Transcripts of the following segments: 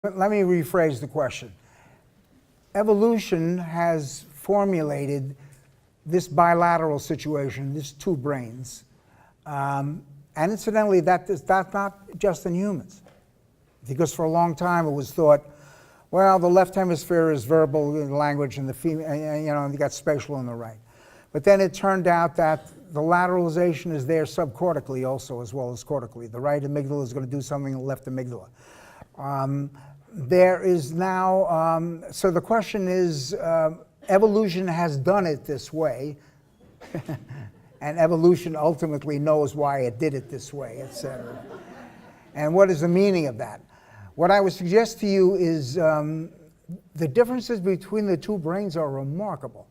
Let me rephrase the question. Evolution has formulated this bilateral situation, this two brains. And incidentally, that's not just in humans. Because for a long time it was thought, well, the left hemisphere is verbal language and the female, you got spatial on the right. But then it turned out that the lateralization is there subcortically also, as well as cortically. The right amygdala is going to do something in the left amygdala. There is now, so the question is, evolution has done it this way, and evolution ultimately knows why it did it this way, etc. And what is the meaning of that? What I would suggest to you is the differences between the two brains are remarkable.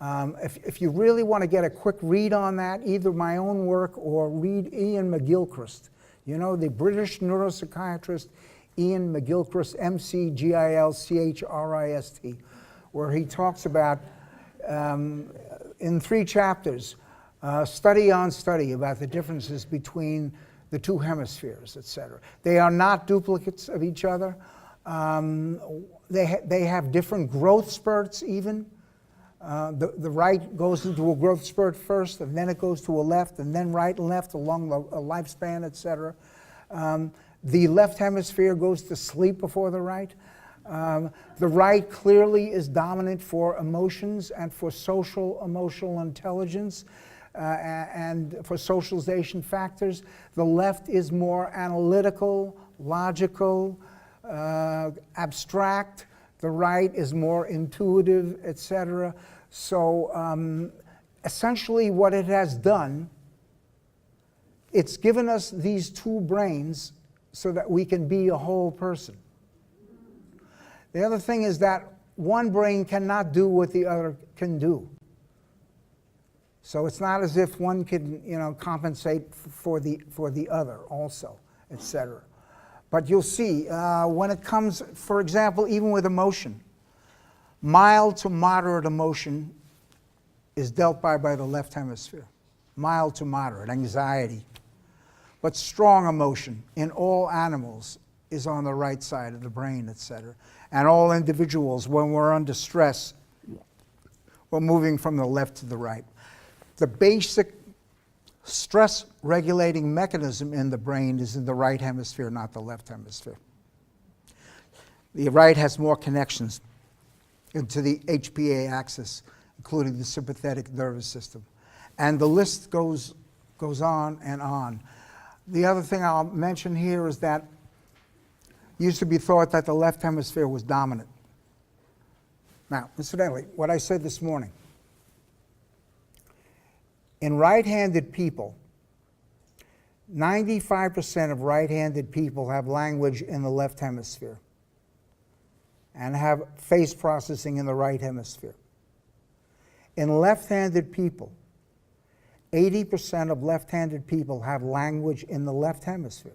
If you really want to get a quick read on that, either my own work or read Ian McGilchrist, the British neuropsychiatrist Ian McGilchrist, McGilchrist, where he talks about, in 3 chapters, study on study about the differences between the two hemispheres, etc. They are not duplicates of each other. They have different growth spurts even. The right goes into a growth spurt first, and then it goes to a left, and then right and left along the lifespan, etc. The left hemisphere goes to sleep before the right. The right clearly is dominant for emotions and for social emotional intelligence and for socialization factors. The left is more analytical, logical, abstract. The right is more intuitive, etc. So essentially what it has done, it's given us these two brains so that we can be a whole person. The other thing is that one brain cannot do what the other can do. So it's not as if one can, compensate for the other also, etc. But you'll see, when it comes, for example, even with emotion, mild to moderate emotion is dealt by the left hemisphere. Mild to moderate, anxiety. But strong emotion in all animals is on the right side of the brain, etc. And all individuals, when we're under stress, we're moving from the left to the right. The basic stress regulating mechanism in the brain is in the right hemisphere, not the left hemisphere. The right has more connections into the HPA axis, including the sympathetic nervous system. And the list goes on and on. The other thing I'll mention here is that it used to be thought that the left hemisphere was dominant. Now, incidentally, what I said this morning, in right-handed people, 95% of right-handed people have language in the left hemisphere and have face processing in the right hemisphere. In left-handed people, 80% of left-handed people have language in the left hemisphere.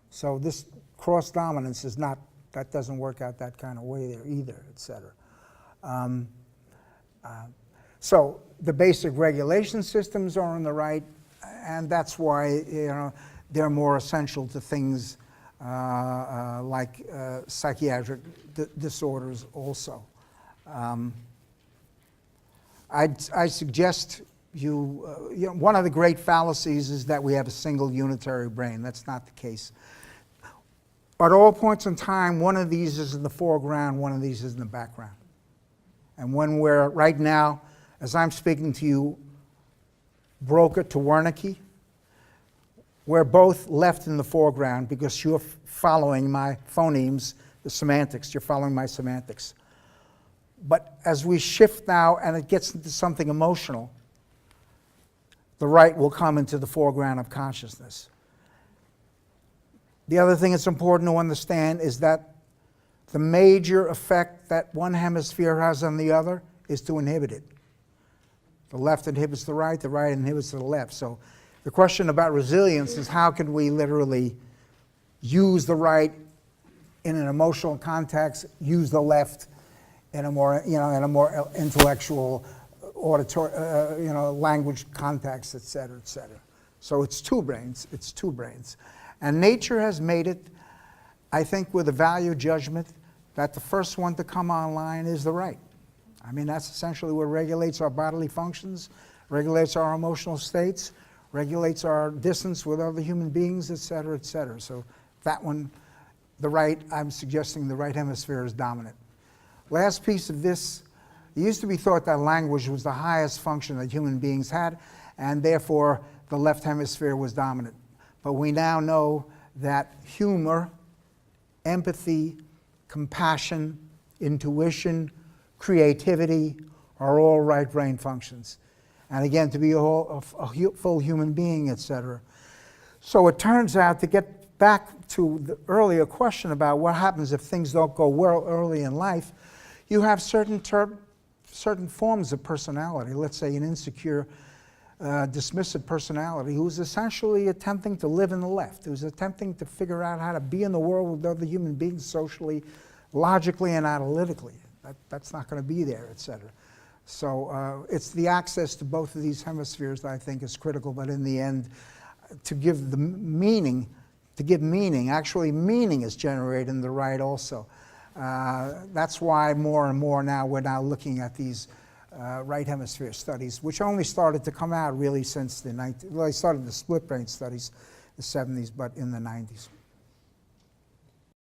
So this cross-dominance is not, that doesn't work out that kind of way there either, etc. So the basic regulation systems are on the right, and that's why they're more essential to things like psychiatric disorders also. I suggest one of the great fallacies is that we have a single unitary brain. That's not the case. At all points in time, one of these is in the foreground, one of these is in the background. And when we're, right now, as I'm speaking to you, Broca to Wernicke, we're both left in the foreground because you're following my phonemes, the semantics, you're following my semantics. But as we shift now and it gets into something emotional, the right will come into the foreground of consciousness. The other thing that's important to understand is that the major effect that one hemisphere has on the other is to inhibit it. The left inhibits the right inhibits the left. So the question about resilience is how can we literally use the right in an emotional context, use the left in a more, in a more intellectual, auditory, language context, et cetera, et cetera. So it's two brains, And nature has made it I think with a value judgment that the first one to come online is the right. I mean, that's essentially what regulates our bodily functions, regulates our emotional states, regulates our distance with other human beings, et cetera, et cetera. So that one, the right, I'm suggesting the right hemisphere is dominant. Last piece of this, it used to be thought that language was the highest function that human beings had, and therefore the left hemisphere was dominant. But we now know that humor, empathy, compassion, intuition, creativity are all right brain functions. And again, to be a full human being, etc. So it turns out, to get back to the earlier question about what happens if things don't go well early in life, you have certain forms of personality. Let's say an insecure, dismissive personality who's essentially attempting to live in the left, who's attempting to figure out how to be in the world with other human beings socially, logically, and analytically. That's not going to be there, etc. So it's the access to both of these hemispheres that I think is critical, but in the end, to give the meaning, actually meaning is generated in the right also. That's why more and more now we're now looking at these right hemisphere studies, which only started to come out really since the 90s. Well, they started the split brain studies in the 70s, but in the 90s.